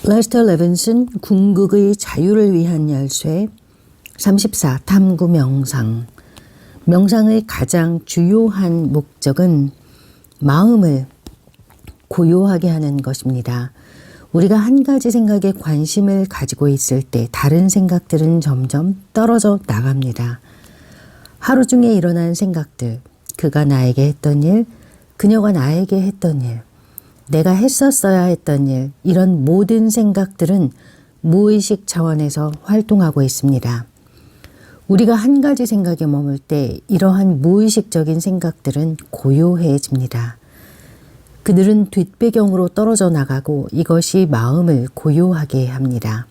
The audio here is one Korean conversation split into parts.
레스터 레빈슨 궁극의 자유를 위한 열쇠 34. 탐구 명상. 명상의 가장 주요한 목적은 마음을 고요하게 하는 것입니다. 우리가 한 가지 생각에 관심을 가지고 있을 때 다른 생각들은 점점 떨어져 나갑니다. 하루 중에 일어난 생각들, 그가 나에게 했던 일, 그녀가 나에게 했던 일, 내가 했었어야 했던 일, 이런 모든 생각들은 무의식 차원에서 활동하고 있습니다. 우리가 한 가지 생각에 머물 때 이러한 무의식적인 생각들은 고요해집니다. 그들은 뒷배경으로 떨어져 나가고 이것이 마음을 고요하게 합니다.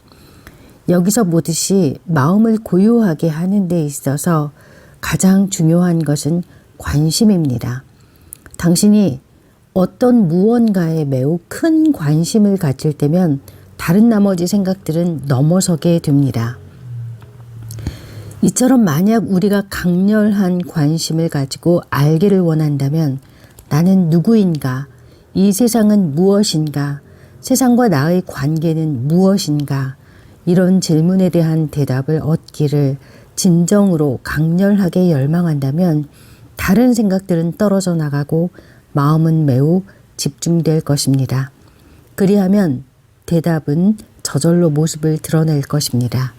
여기서 보듯이 마음을 고요하게 하는 데 있어서 가장 중요한 것은 관심입니다. 당신이 어떤 무언가에 매우 큰 관심을 가질 때면 다른 나머지 생각들은 넘어서게 됩니다. 이처럼 만약 우리가 강렬한 관심을 가지고 알기를 원한다면 나는 누구인가? 이 세상은 무엇인가? 세상과 나의 관계는 무엇인가? 이런 질문에 대한 대답을 얻기를 진정으로 강렬하게 열망한다면 다른 생각들은 떨어져 나가고 마음은 매우 집중될 것입니다. 그리하면 대답은 저절로 모습을 드러낼 것입니다.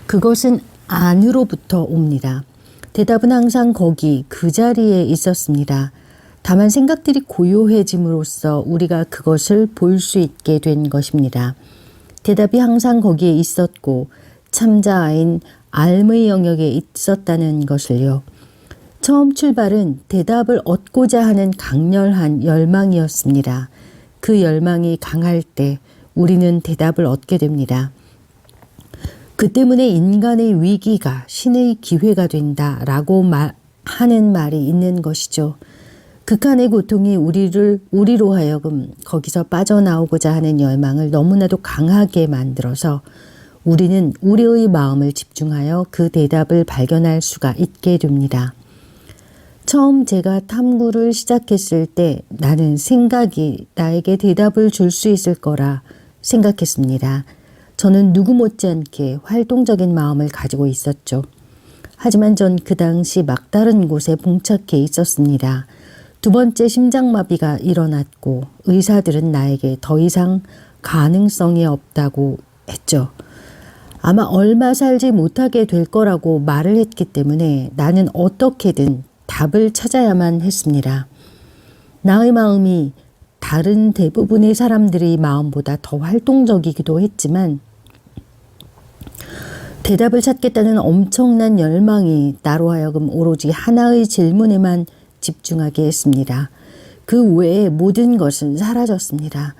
그것은 안으로부터 옵니다. 대답은 항상 거기 그 자리에 있었습니다. 다만 생각들이 고요해짐으로써 우리가 그것을 볼 수 있게 된 것입니다. 대답이 항상 거기에 있었고 참자아인 알의 영역에 있었다는 것을요. 처음 출발은 대답을 얻고자 하는 강렬한 열망이었습니다. 그 열망이 강할 때 우리는 대답을 얻게 됩니다. 그 때문에 인간의 위기가 신의 기회가 된다라고 하는 말이 있는 것이죠. 극한의 고통이 우리로 하여금 거기서 빠져나오고자 하는 열망을 너무나도 강하게 만들어서 우리는 우리의 마음을 집중하여 그 대답을 발견할 수가 있게 됩니다. 처음 제가 탐구를 시작했을 때 나는 생각이 나에게 대답을 줄 수 있을 거라 생각했습니다. 저는 누구 못지않게 활동적인 마음을 가지고 있었죠. 하지만 전 그 당시 막다른 곳에 봉착해 있었습니다. 두 번째 심장마비가 일어났고 의사들은 나에게 더 이상 가능성이 없다고 했죠. 아마 얼마 살지 못하게 될 거라고 말을 했기 때문에 나는 어떻게든 답을 찾아야만 했습니다. 나의 마음이 다른 대부분의 사람들의 마음보다 더 활동적이기도 했지만 대답을 찾겠다는 엄청난 열망이 나로 하여금 오로지 하나의 질문에만 집중하게 했습니다. 그 외의 모든 것은 사라졌습니다.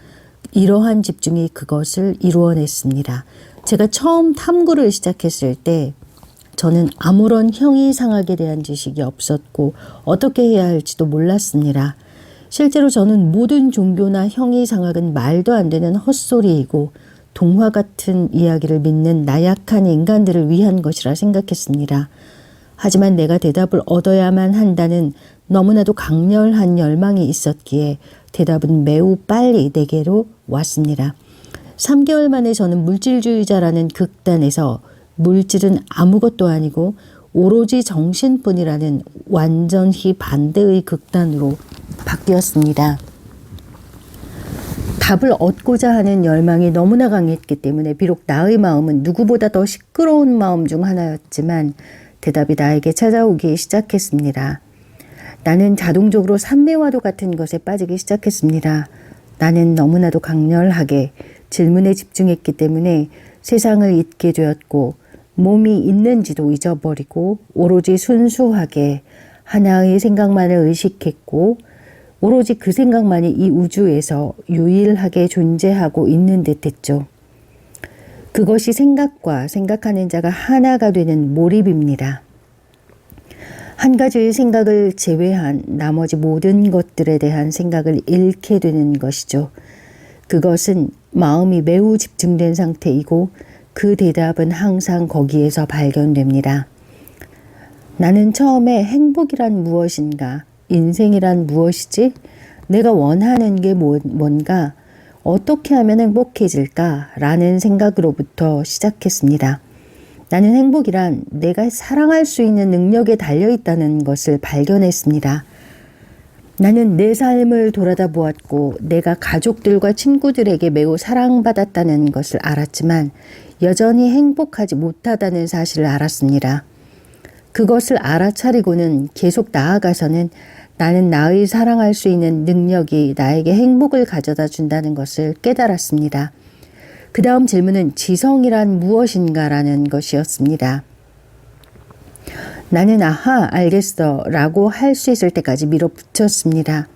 이러한 집중이 그것을 이루어냈습니다. 제가 처음 탐구를 시작했을 때 저는 아무런 형이상학에 대한 지식이 없었고 어떻게 해야 할지도 몰랐습니다. 실제로 저는 모든 종교나 형이상학은 말도 안 되는 헛소리이고 동화 같은 이야기를 믿는 나약한 인간들을 위한 것이라 생각했습니다. 하지만 내가 대답을 얻어야만 한다는 너무나도 강렬한 열망이 있었기에 대답은 매우 빨리 내게로 왔습니다. 3개월 만에 저는 물질주의자라는 극단에서 물질은 아무것도 아니고 오로지 정신뿐이라는 완전히 반대의 극단으로 바뀌었습니다. 답을 얻고자 하는 열망이 너무나 강했기 때문에 비록 나의 마음은 누구보다 더 시끄러운 마음 중 하나였지만 대답이 나에게 찾아오기 시작했습니다. 나는 자동적으로 산매와도 같은 것에 빠지기 시작했습니다. 나는 너무나도 강렬하게 질문에 집중했기 때문에 세상을 잊게 되었고 몸이 있는지도 잊어버리고 오로지 순수하게 하나의 생각만을 의식했고 오로지 그 생각만이 이 우주에서 유일하게 존재하고 있는 듯 했죠. 그것이 생각과 생각하는 자가 하나가 되는 몰입입니다. 한 가지의 생각을 제외한 나머지 모든 것들에 대한 생각을 잃게 되는 것이죠. 그것은 마음이 매우 집중된 상태이고 그 대답은 항상 거기에서 발견됩니다. 나는 처음에 행복이란 무엇인가? 인생이란 무엇이지? 내가 원하는 게 뭔가? 어떻게 하면 행복해질까라는 생각으로부터 시작했습니다. 나는 행복이란 내가 사랑할 수 있는 능력에 달려있다는 것을 발견했습니다. 나는 내 삶을 돌아다 보았고 내가 가족들과 친구들에게 매우 사랑받았다는 것을 알았지만 여전히 행복하지 못하다는 사실을 알았습니다. 그것을 알아차리고는 계속 나아가서는 나는 나의 사랑할 수 있는 능력이 나에게 행복을 가져다 준다는 것을 깨달았습니다. 그 다음 질문은 지성이란 무엇인가 라는 것이었습니다. 나는 아하 알겠어 라고 할 수 있을 때까지 밀어붙였습니다.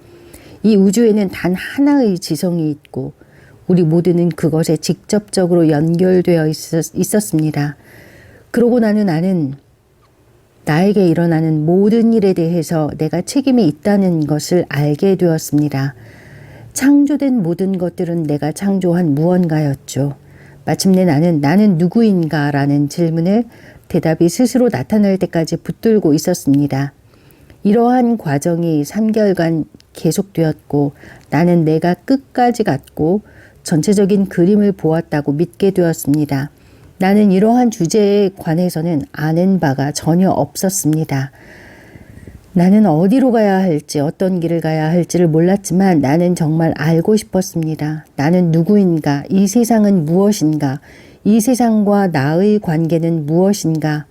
이 우주에는 단 하나의 지성이 있고 우리 모두는 그것에 직접적으로 연결되어 있었습니다. 그러고 나는 나에게 일어나는 모든 일에 대해서 내가 책임이 있다는 것을 알게 되었습니다. 창조된 모든 것들은 내가 창조한 무언가였죠. 마침내 나는 누구인가 라는 질문을 대답이 스스로 나타날 때까지 붙들고 있었습니다. 이러한 과정이 3개월간 계속되었고 나는 내가 끝까지 갔고 전체적인 그림을 보았다고 믿게 되었습니다. 나는 이러한 주제에 관해서는 아는 바가 전혀 없었습니다. 나는 어디로 가야 할지 어떤 길을 가야 할지를 몰랐지만 나는 정말 알고 싶었습니다. 나는 누구인가? 이 세상은 무엇인가? 이 세상과 나의 관계는 무엇인가?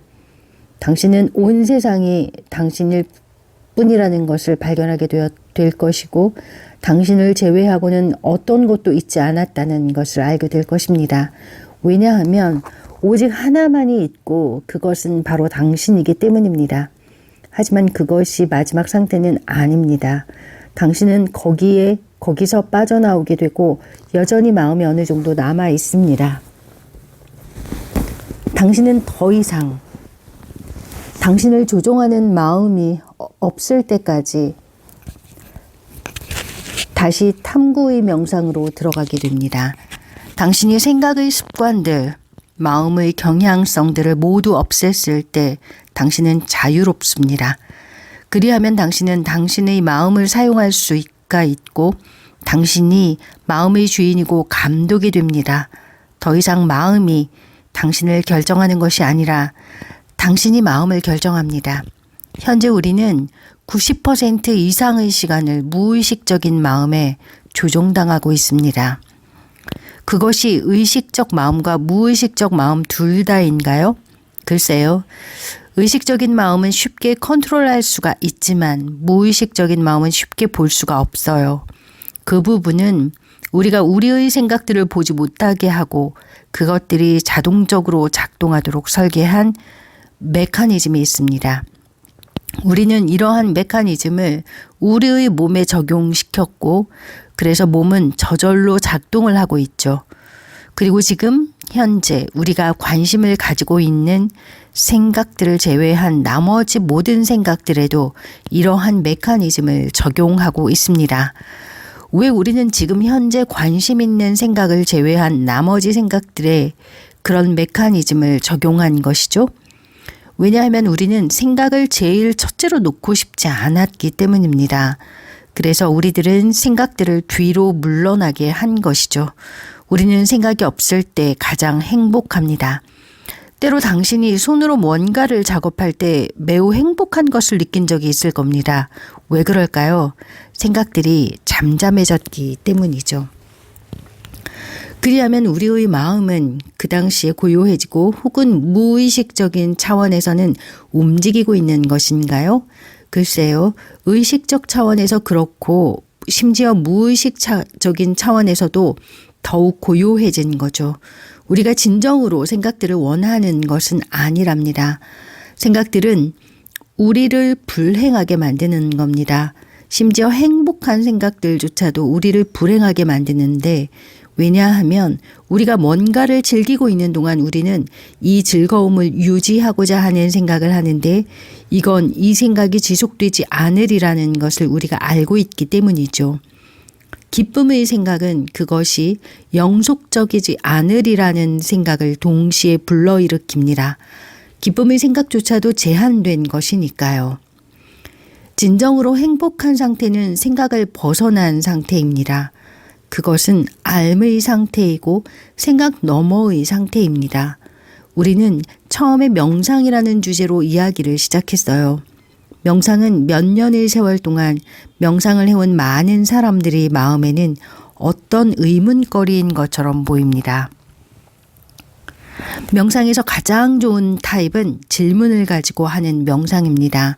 당신은 온 세상이 당신일 뿐이라는 것을 발견하게 될 것이고 당신을 제외하고는 어떤 것도 있지 않았다는 것을 알게 될 것입니다. 왜냐하면 오직 하나만이 있고 그것은 바로 당신이기 때문입니다. 하지만 그것이 마지막 상태는 아닙니다. 당신은 거기서 빠져나오게 되고 여전히 마음이 어느 정도 남아 있습니다. 당신은 더 이상 당신을 조종하는 마음이 없을 때까지 다시 탐구의 명상으로 들어가게 됩니다. 당신이 생각의 습관들, 마음의 경향성들을 모두 없앴을 때 당신은 자유롭습니다. 그리하면 당신은 당신의 마음을 사용할 수가 있고 당신이 마음의 주인이고 감독이 됩니다. 더 이상 마음이 당신을 결정하는 것이 아니라 당신이 마음을 결정합니다. 현재 우리는 90% 이상의 시간을 무의식적인 마음에 조종당하고 있습니다. 그것이 의식적 마음과 무의식적 마음 둘 다인가요? 글쎄요. 의식적인 마음은 쉽게 컨트롤할 수가 있지만 무의식적인 마음은 쉽게 볼 수가 없어요. 그 부분은 우리가 우리의 생각들을 보지 못하게 하고 그것들이 자동적으로 작동하도록 설계한 메커니즘이 있습니다. 우리는 이러한 메커니즘을 우리의 몸에 적용시켰고 그래서 몸은 저절로 작동을 하고 있죠. 그리고 지금 현재 우리가 관심을 가지고 있는 생각들을 제외한 나머지 모든 생각들에도 이러한 메커니즘을 적용하고 있습니다. 왜 우리는 지금 현재 관심 있는 생각을 제외한 나머지 생각들에 그런 메커니즘을 적용한 것이죠? 왜냐하면 우리는 생각을 제일 첫째로 놓고 싶지 않았기 때문입니다. 그래서 우리들은 생각들을 뒤로 물러나게 한 것이죠. 우리는 생각이 없을 때 가장 행복합니다. 때로 당신이 손으로 뭔가를 작업할 때 매우 행복한 것을 느낀 적이 있을 겁니다. 왜 그럴까요? 생각들이 잠잠해졌기 때문이죠. 그리하면 우리의 마음은 그 당시에 고요해지고 혹은 무의식적인 차원에서는 움직이고 있는 것인가요? 글쎄요. 의식적 차원에서 그렇고 심지어 무의식적인 차원에서도 더욱 고요해진 거죠. 우리가 진정으로 생각들을 원하는 것은 아니랍니다. 생각들은 우리를 불행하게 만드는 겁니다. 심지어 행복한 생각들조차도 우리를 불행하게 만드는데 왜냐하면 우리가 뭔가를 즐기고 있는 동안 우리는 이 즐거움을 유지하고자 하는 생각을 하는데 이건 이 생각이 지속되지 않으리라는 것을 우리가 알고 있기 때문이죠. 기쁨의 생각은 그것이 영속적이지 않으리라는 생각을 동시에 불러일으킵니다. 기쁨의 생각조차도 제한된 것이니까요. 진정으로 행복한 상태는 생각을 벗어난 상태입니다. 그것은 삶의 상태이고 생각 너머의 상태입니다. 우리는 처음에 명상이라는 주제로 이야기를 시작했어요. 명상은 몇 년의 세월 동안 명상을 해온 많은 사람들의 마음에는 어떤 의문거리인 것처럼 보입니다. 명상에서 가장 좋은 타입은 질문을 가지고 하는 명상입니다.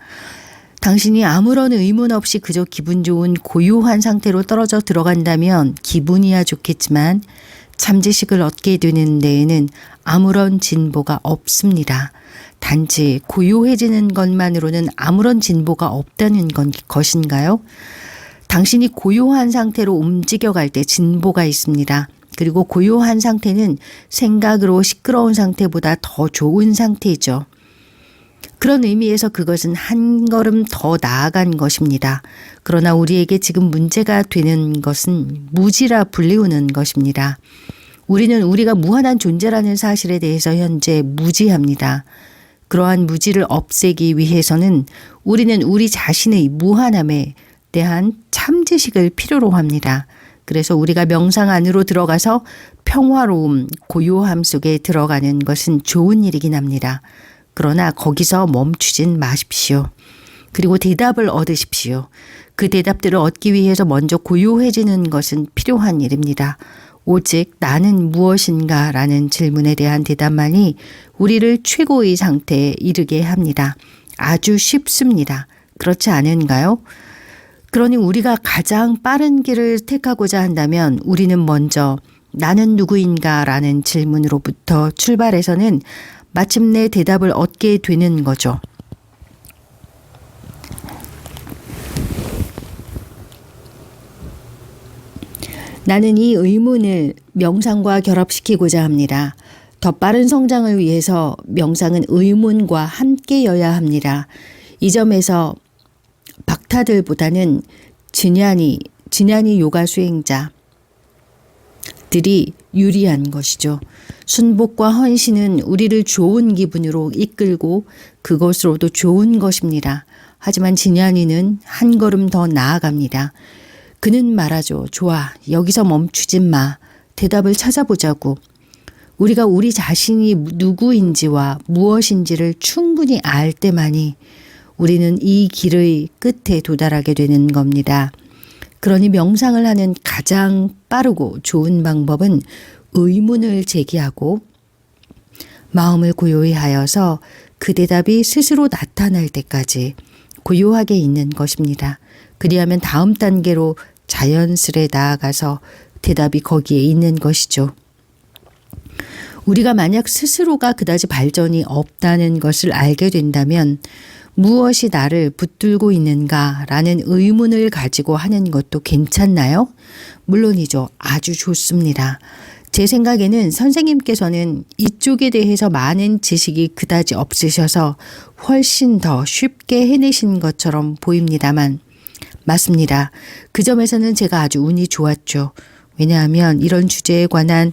당신이 아무런 의문 없이 그저 기분 좋은 고요한 상태로 떨어져 들어간다면 기분이야 좋겠지만 참지식을 얻게 되는 데에는 아무런 진보가 없습니다. 단지 고요해지는 것만으로는 아무런 진보가 없다는 것인가요? 당신이 고요한 상태로 움직여갈 때 진보가 있습니다. 그리고 고요한 상태는 생각으로 시끄러운 상태보다 더 좋은 상태이죠. 그런 의미에서 그것은 한 걸음 더 나아간 것입니다. 그러나 우리에게 지금 문제가 되는 것은 무지라 불리우는 것입니다. 우리는 우리가 무한한 존재라는 사실에 대해서 현재 무지합니다. 그러한 무지를 없애기 위해서는 우리는 우리 자신의 무한함에 대한 참지식을 필요로 합니다. 그래서 우리가 명상 안으로 들어가서 평화로움, 고요함 속에 들어가는 것은 좋은 일이긴 합니다. 그러나 거기서 멈추진 마십시오. 그리고 대답을 얻으십시오. 그 대답들을 얻기 위해서 먼저 고요해지는 것은 필요한 일입니다. 오직 나는 무엇인가 라는 질문에 대한 대답만이 우리를 최고의 상태에 이르게 합니다. 아주 쉽습니다. 그렇지 않은가요? 그러니 우리가 가장 빠른 길을 택하고자 한다면 우리는 먼저 나는 누구인가 라는 질문으로부터 출발해서는 마침내 대답을 얻게 되는 거죠. 나는 이 의문을 명상과 결합시키고자 합니다. 더 빠른 성장을 위해서 명상은 의문과 함께여야 합니다. 이 점에서 박타들보다는 지냐니 요가 수행자들이 유리한 것이죠. 순복과 헌신은 우리를 좋은 기분으로 이끌고 그것으로도 좋은 것입니다. 하지만 지냐니는 한 걸음 더 나아갑니다. 그는 말하죠. 좋아, 여기서 멈추지 마. 대답을 찾아보자고. 우리가 우리 자신이 누구인지와 무엇인지를 충분히 알 때만이 우리는 이 길의 끝에 도달하게 되는 겁니다. 그러니 명상을 하는 가장 빠르고 좋은 방법은 의문을 제기하고 마음을 고요히 하여서 그 대답이 스스로 나타날 때까지 고요하게 있는 것입니다. 그리하면 다음 단계로 자연스레 나아가서 대답이 거기에 있는 것이죠. 우리가 만약 스스로가 그다지 발전이 없다는 것을 알게 된다면 무엇이 나를 붙들고 있는가라는 의문을 가지고 하는 것도 괜찮나요? 물론이죠. 아주 좋습니다. 제 생각에는 선생님께서는 이쪽에 대해서 많은 지식이 그다지 없으셔서 훨씬 더 쉽게 해내신 것처럼 보입니다만 맞습니다. 그 점에서는 제가 아주 운이 좋았죠. 왜냐하면 이런 주제에 관한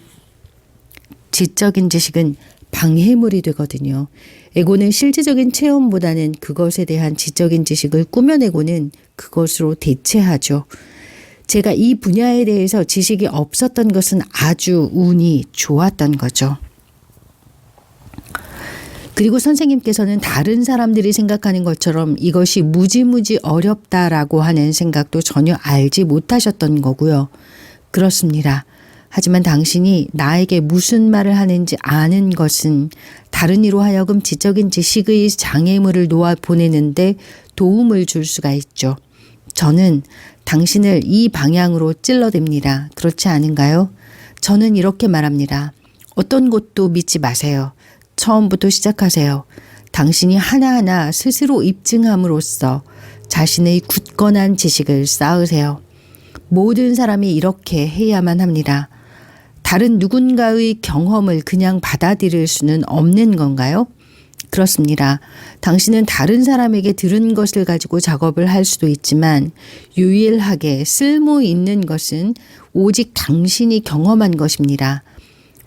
지적인 지식은 방해물이 되거든요. 에고는 실질적인 체험보다는 그것에 대한 지적인 지식을 꾸며내고는 그것으로 대체하죠. 제가 이 분야에 대해서 지식이 없었던 것은 아주 운이 좋았던 거죠. 그리고 선생님께서는 다른 사람들이 생각하는 것처럼 이것이 무지무지 어렵다라고 하는 생각도 전혀 알지 못하셨던 거고요. 그렇습니다. 하지만 당신이 나에게 무슨 말을 하는지 아는 것은 다른 이로 하여금 지적인 지식의 장애물을 놓아 보내는데 도움을 줄 수가 있죠. 저는 당신을 이 방향으로 찔러댑니다. 그렇지 않은가요? 저는 이렇게 말합니다. 어떤 것도 믿지 마세요. 처음부터 시작하세요. 당신이 하나하나 스스로 입증함으로써 자신의 굳건한 지식을 쌓으세요. 모든 사람이 이렇게 해야만 합니다. 다른 누군가의 경험을 그냥 받아들일 수는 없는 건가요? 그렇습니다. 당신은 다른 사람에게 들은 것을 가지고 작업을 할 수도 있지만 유일하게 쓸모 있는 것은 오직 당신이 경험한 것입니다.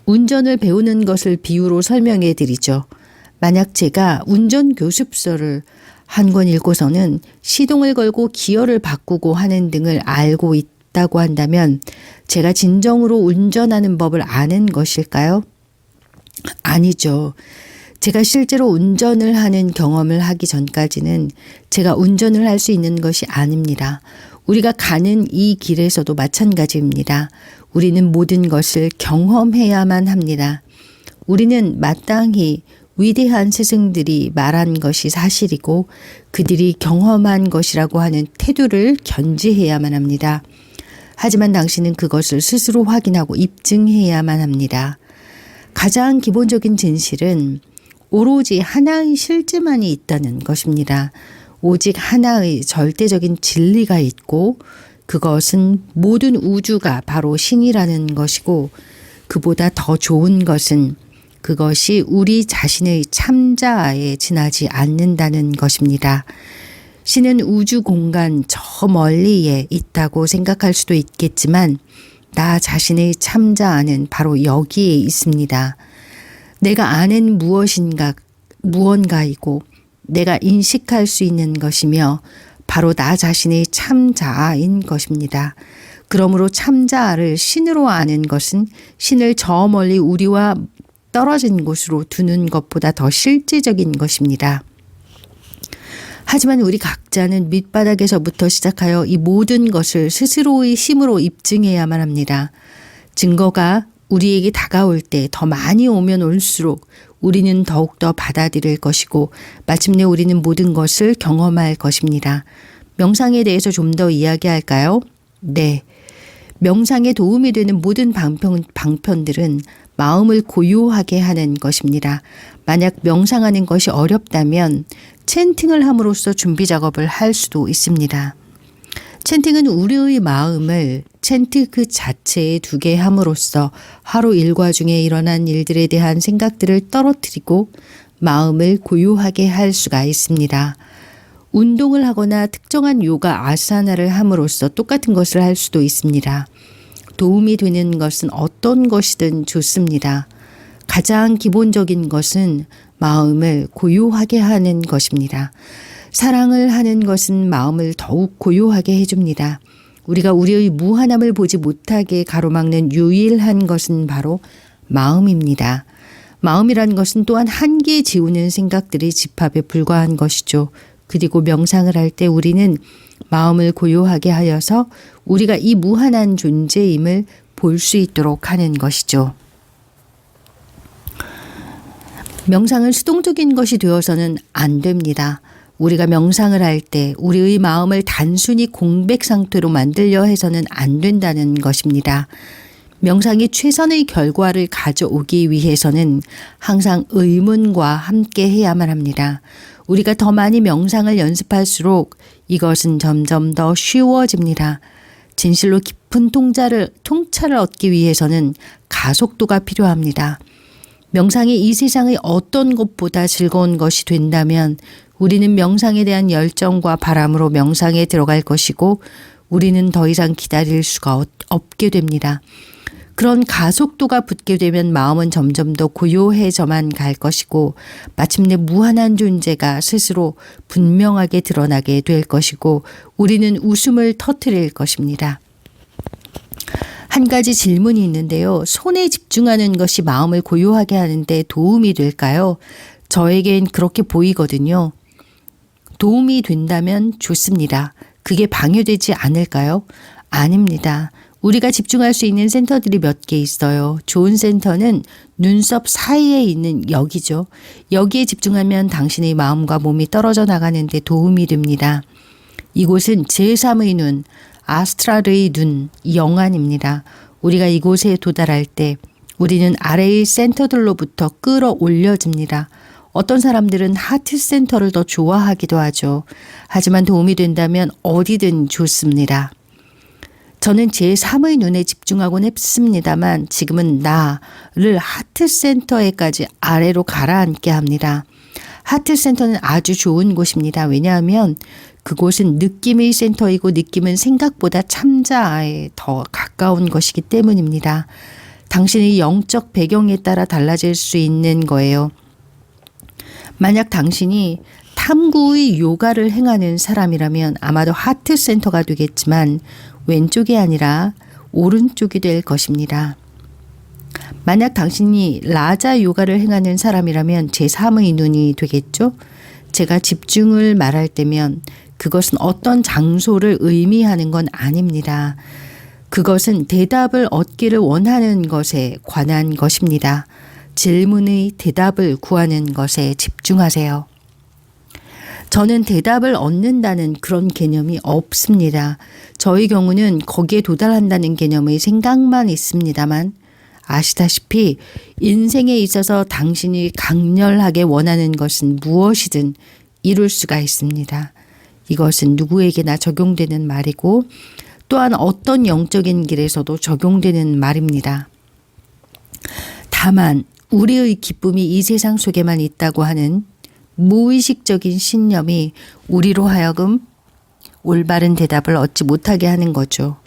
운전을 배우는 것을 비유로 설명해 드리죠. 만약 제가 운전 교습서를 한 권 읽고서는 시동을 걸고 기어를 바꾸고 하는 등을 알고 있다고 한다면 제가 진정으로 운전하는 법을 아는 것일까요? 아니죠. 제가 실제로 운전을 하는 경험을 하기 전까지는 제가 운전을 할 수 있는 것이 아닙니다. 우리가 가는 이 길에서도 마찬가지입니다. 우리는 모든 것을 경험해야만 합니다. 우리는 마땅히 위대한 스승들이 말한 것이 사실이고 그들이 경험한 것이라고 하는 태도를 견지해야만 합니다. 하지만 당신은 그것을 스스로 확인하고 입증해야만 합니다. 가장 기본적인 진실은 오로지 하나의 실제만이 있다는 것입니다. 오직 하나의 절대적인 진리가 있고 그것은 모든 우주가 바로 신이라는 것이고 그보다 더 좋은 것은 그것이 우리 자신의 참자아에 지나지 않는다는 것입니다. 신은 우주 공간 저 멀리에 있다고 생각할 수도 있겠지만 나 자신의 참자아는 바로 여기에 있습니다. 내가 아는 무언가이고 내가 인식할 수 있는 것이며 바로 나 자신의 참자아인 것입니다. 그러므로 참자아를 신으로 아는 것은 신을 저 멀리 우리와 떨어진 곳으로 두는 것보다 더 실제적인 것입니다. 하지만 우리 각자는 밑바닥에서부터 시작하여 이 모든 것을 스스로의 힘으로 입증해야만 합니다. 증거가 우리에게 다가올 때 더 많이 오면 올수록 우리는 더욱더 받아들일 것이고 마침내 우리는 모든 것을 경험할 것입니다. 명상에 대해서 좀 더 이야기할까요? 네. 명상에 도움이 되는 모든 방편들은 마음을 고요하게 하는 것입니다. 만약 명상하는 것이 어렵다면 챈팅을 함으로써 준비 작업을 할 수도 있습니다. 챈팅은 우리의 마음을 챈트 그 자체에 두게 함으로써 하루 일과 중에 일어난 일들에 대한 생각들을 떨어뜨리고 마음을 고요하게 할 수가 있습니다. 운동을 하거나 특정한 요가 아사나를 함으로써 똑같은 것을 할 수도 있습니다. 도움이 되는 것은 어떤 것이든 좋습니다. 가장 기본적인 것은 마음을 고요하게 하는 것입니다. 사랑을 하는 것은 마음을 더욱 고요하게 해줍니다. 우리가 우리의 무한함을 보지 못하게 가로막는 유일한 것은 바로 마음입니다. 마음이란 것은 또한 한계 지우는 생각들의 집합에 불과한 것이죠. 그리고 명상을 할 때 우리는 마음을 고요하게 하여서 우리가 이 무한한 존재임을 볼 수 있도록 하는 것이죠. 명상은 수동적인 것이 되어서는 안 됩니다. 우리가 명상을 할 때 우리의 마음을 단순히 공백 상태로 만들려 해서는 안 된다는 것입니다. 명상이 최선의 결과를 가져오기 위해서는 항상 의문과 함께 해야만 합니다. 우리가 더 많이 명상을 연습할수록 이것은 점점 더 쉬워집니다. 진실로 깊은 통찰을 얻기 위해서는 가속도가 필요합니다. 명상이 이 세상의 어떤 것보다 즐거운 것이 된다면 우리는 명상에 대한 열정과 바람으로 명상에 들어갈 것이고 우리는 더 이상 기다릴 수가 없게 됩니다. 그런 가속도가 붙게 되면 마음은 점점 더 고요해져만 갈 것이고 마침내 무한한 존재가 스스로 분명하게 드러나게 될 것이고 우리는 웃음을 터뜨릴 것입니다. 한 가지 질문이 있는데요. 손에 집중하는 것이 마음을 고요하게 하는데 도움이 될까요? 저에겐 그렇게 보이거든요. 도움이 된다면 좋습니다. 그게 방해되지 않을까요? 아닙니다. 우리가 집중할 수 있는 센터들이 몇 개 있어요. 좋은 센터는 눈썹 사이에 있는 여기죠. 여기에 집중하면 당신의 마음과 몸이 떨어져 나가는데 도움이 됩니다. 이곳은 제3의 눈, 아스트랄의 눈, 영안입니다. 우리가 이곳에 도달할 때 우리는 아래의 센터들로부터 끌어올려집니다. 어떤 사람들은 하트 센터를 더 좋아하기도 하죠. 하지만 도움이 된다면 어디든 좋습니다. 저는 제3의 눈에 집중하곤 했습니다만 지금은 나를 하트 센터에까지 아래로 가라앉게 합니다. 하트 센터는 아주 좋은 곳입니다. 왜냐하면 그곳은 느낌의 센터이고 느낌은 생각보다 참자아에 더 가까운 것이기 때문입니다. 당신의 영적 배경에 따라 달라질 수 있는 거예요. 만약 당신이 탐구의 요가를 행하는 사람이라면 아마도 하트 센터가 되겠지만 왼쪽이 아니라 오른쪽이 될 것입니다. 만약 당신이 라자 요가를 행하는 사람이라면 제3의 눈이 되겠죠? 제가 집중을 말할 때면 그것은 어떤 장소를 의미하는 건 아닙니다. 그것은 대답을 얻기를 원하는 것에 관한 것입니다. 질문의 대답을 구하는 것에 집중하세요. 저는 대답을 얻는다는 그런 개념이 없습니다. 저의 경우는 거기에 도달한다는 개념의 생각만 있습니다만 아시다시피 인생에 있어서 당신이 강렬하게 원하는 것은 무엇이든 이룰 수가 있습니다. 이것은 누구에게나 적용되는 말이고 또한 어떤 영적인 길에서도 적용되는 말입니다. 다만 우리의 기쁨이 이 세상 속에만 있다고 하는 무의식적인 신념이 우리로 하여금 올바른 대답을 얻지 못하게 하는 거죠.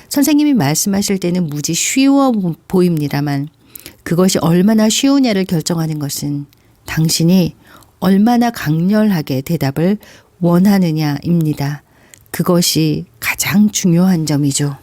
선생님이 말씀하실 때는 무지 쉬워 보입니다만 그것이 얼마나 쉬우냐를 결정하는 것은 당신이 얼마나 강렬하게 대답을 원하느냐입니다. 그것이 가장 중요한 점이죠.